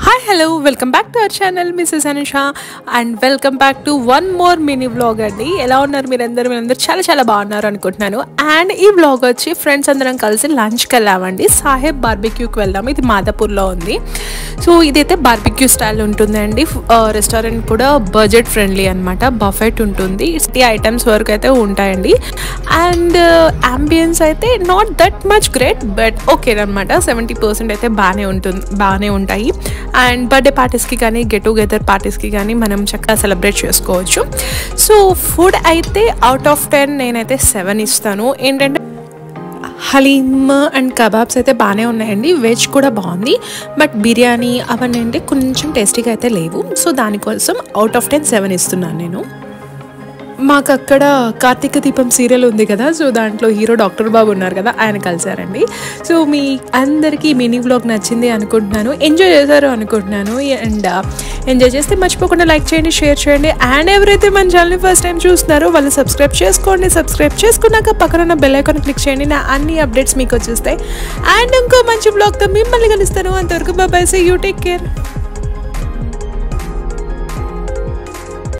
Hi, hello, welcome back to our channel, Mrs. Anusha, and welcome back to one more mini vlog అండి. ఎలా ఉన్నారు మీరందరూ చాలా బాగున్నారు అనుకుంటున్నాను. అండ్ ఈ వ్లాగ్ వచ్చి ఫ్రెండ్స్ అందరం కలిసి లంచ్కి వెళ్ళామండి. సాహెబ్ బార్బిక్యూకి వెళ్దాము. ఇది మాదాపూర్లో ఉంది. సో ఇదైతే బార్బిక్యూ స్టైల్ ఉంటుందండి. రెస్టారెంట్ కూడా బడ్జెట్ ఫ్రెండ్లీ అనమాట. బఫెట్ ఉంటుంది. 60 ఐటమ్స్ వరకు అయితే ఉంటాయండి. అండ్ అంబియన్స్ అయితే not that much great, but okay అనమాట. 70% అయితే బాగానే ఉంటాయి. అండ్ బర్త్డే పార్టీస్కి కానీ గెట్ టుగెదర్ పార్టీస్కి కానీ మనం చక్కగా సెలబ్రేట్ చేసుకోవచ్చు. సో ఫుడ్ అయితే అవుట్ ఆఫ్ 10 నేనైతే 7 ఇస్తాను. ఏంటంటే హలీమ్ అండ్ కబాబ్స్ అయితే బాగానే ఉన్నాయండి. వెజ్ కూడా బాగుంది, బట్ బిర్యానీ అవన్నీ అంటే కొంచెం టేస్టీగా అయితే లేవు. సో దానికోసం అవుట్ ఆఫ్ 10 7 ఇస్తున్నాను నేను. మాకు అక్కడ కార్తీక దీపం సీరియల్ ఉంది కదా, సో దాంట్లో హీరో డాక్టర్ బాబు ఉన్నారు కదా, ఆయన కలిసారండి. సో మీ అందరికీ మినీ వ్లాగ్ నచ్చింది అనుకుంటున్నాను, ఎంజాయ్ చేశారు అనుకుంటున్నాను. అండ్ ఎంజాయ్ చేస్తే మర్చిపోకుండా లైక్ చేయండి, షేర్ చేయండి. అండ్ ఎవరైతే మన ఛానల్ని ఫస్ట్ టైం చూస్తున్నారో వాళ్ళు సబ్స్క్రైబ్ చేసుకోండి. సబ్స్క్రైబ్ చేసుకున్నాక పక్కన ఉన్న బెల్ ఐకాన్ క్లిక్ చేయండి. నా అన్ని అప్డేట్స్ మీకు వచ్చేస్తాయి. అండ్ ఇంకో మంచి వ్లాగ్తో మిమ్మల్ని కలుస్తాను. అంతవరకు bye, see you, take care.